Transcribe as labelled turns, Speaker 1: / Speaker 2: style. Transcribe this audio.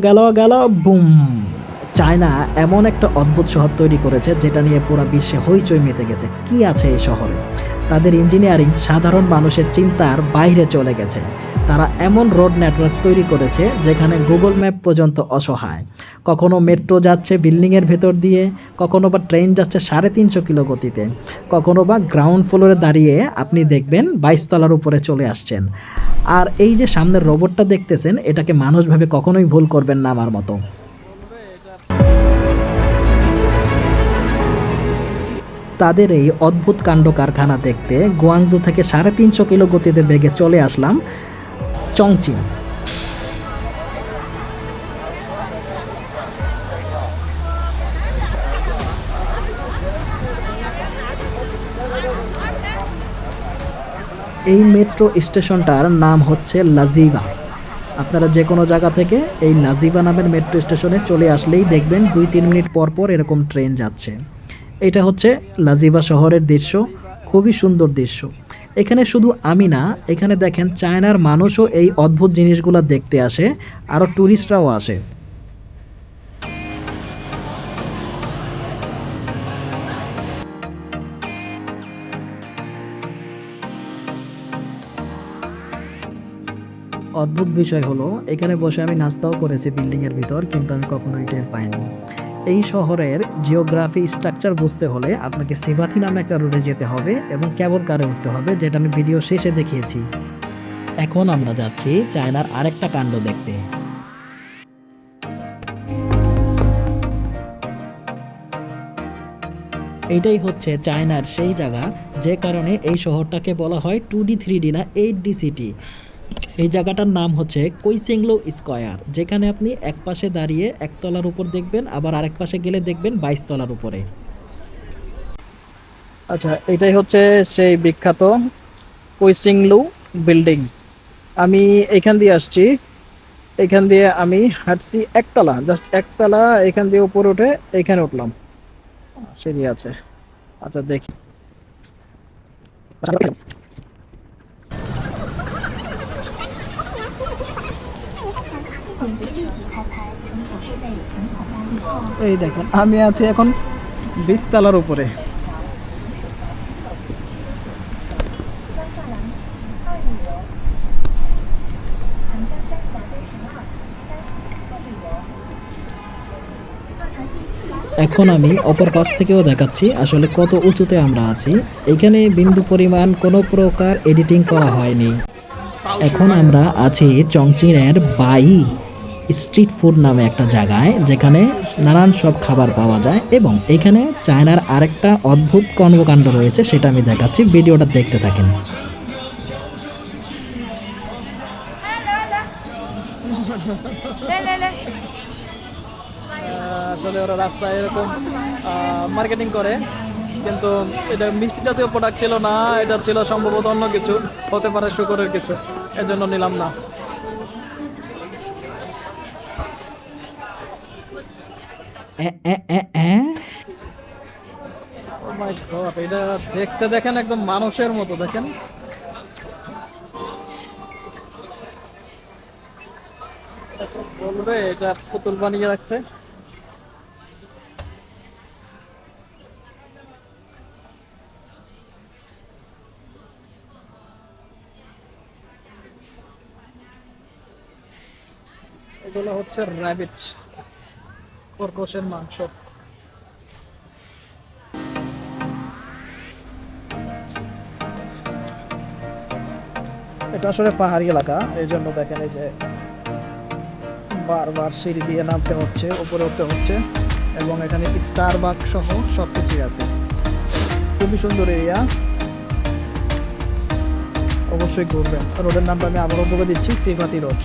Speaker 1: গেল গেল broom. China এমন একটা অদ্ভুত শহর তৈরি করেছে যেটা নিয়ে পুরো বিশ্বে হইচই মেতে গেছে। কি আছে এই শহরে? তাদের ইঞ্জিনিয়ারিং সাধারণ মানুষের চিন্তার বাইরে চলে গেছে। তারা এমন রোড নেটওয়ার্ক তৈরি করেছে যেখানে গুগল ম্যাপ পর্যন্ত অসহায়। কখনো মেট্রো যাচ্ছে বিল্ডিংয়ের ভেতর দিয়ে, কখনো বা ট্রেন যাচ্ছে 350 কিলো গতিতে, কখনো বা গ্রাউন্ড ফ্লোরে দাঁড়িয়ে আপনি দেখবেন 22 তলার উপরে চলে আসছেন। আর এই যে সামনের রোবটটা দেখতেছেন, এটাকে মানুষ ভেবে কখনোই ভুল করবেন না আমার মতো। তাদের এই অদ্ভুত কাণ্ড কারখানা দেখতে গুয়াংজু থেকে 350 কিলো গতিতে বেগে চলে আসলাম চংচিং। এই মেট্রো স্টেশনটার নাম হচ্ছে লাজিভা। আপনারা যে কোনো জায়গা থেকে এই লাজিভা নামের মেট্রো স্টেশনে চলে আসলেই দেখবেন 2-3 মিনিট পর পর এরকম ট্রেন যাচ্ছে। এটা হচ্ছে লাজিভা শহরের দৃশ্য। খুবই সুন্দর দৃশ্য। এখানে শুধু আমি না, এখানে দেখেন চায়নার মানুষও এই অদ্ভুত জিনিসগুলো দেখতে আসে, আরও ট্যুরিস্টরাও আসে। অদ্ভুত বিষয় হলো, এখানে বসে আমি নাস্তাও করেছি বিল্ডিংয়ের ভিতর, কিন্তু আমি কখনোই টের পাইনি। এই শহরের জিওগ্রাফি স্ট্রাকচার বুঝতে হলে আপনাকে সিভাথি নামে একটা রোডে যেতে হবে এবং কেবল কারে উঠতে হবে, যেটা আমি ভিডিও শেষে দেখিয়েছি। এখন আমরা যাচ্ছি চায়নার আরেকটা কাণ্ড দেখতে। এইটাই হচ্ছে চায়নার সেই জায়গা যে কারণে এই শহরটাকে বলা হয় 2D 3D না 8D সিটি। এই জায়গাটার নাম হচ্ছে কুইসিংলো স্কয়ার, যেখানে আপনি এক পাশে দাঁড়িয়ে একতলার উপর দেখবেন, আবার আরেক পাশে গেলে দেখবেন 22 তলার উপরে। আচ্ছা, এটাই হচ্ছে সেই বিখ্যাত কুইসিংলু বিল্ডিং। আমি এখান দিয়ে আসছি। এখান দিয়ে আমি হাঁটছি একতলা, জাস্ট একতলা। এখান দিয়ে উপরে উঠে এখানে উঠলাম, সিঁড়ি আছে। আচ্ছা দেখি। এই দেখেন আমি আছি এখন 20 তলার উপরে। এখন আমি অপর পাশ থেকেও দেখাচ্ছি আসলে কত উঁচুতে আমরা আছি। এখানে বিন্দু পরিমাণ কোনো প্রকার এডিটিং করা হয়নি। এখন আমরা আছি চংচিনের বাই স্ট্রিট ফুড নামে একটা জায়গায়, যেখানে নানান সব খাবার পাওয়া যায় এবং এখানে চায়নার আরেকটা অদ্ভুত কর্মকাণ্ড রয়েছে, সেটা আমি দেখাচ্ছি, ভিডিওটা দেখতে থাকেন। আসলে ওরা রাস্তায় এরকম মার্কেটিং করে, কিন্তু এটা মিষ্টি জাতীয় প্রোডাক্ট ছিল না, এটা ছিল সম্ভবত অন্য কিছু, হতে পারে শুকরের কিছু, এজন্য নিলাম না। Oh my God, এটা দেখতে দেখেন একদম মানুষের মতো, দেখেন। বলবে এটা পুতুল বানিয়ে রাখছে। এগুলো হচ্ছে র্যাবিট, খরগোশের মাংস। এটা আসলে পাহাড়ি এলাকা, এই জন্য দেখেন এই যে বারবার সিঁড়ি দিয়ে নামতে হচ্ছে, উপরে উঠতে হচ্ছে, এবং এখানে স্টারবাকস সহ সবকিছুই আছে। খুবই সুন্দর এরিয়া, অবশ্যই ঘুরবেন। রোডের নামটা আমি আবারও বলে দিচ্ছি, সিভাতি রোড।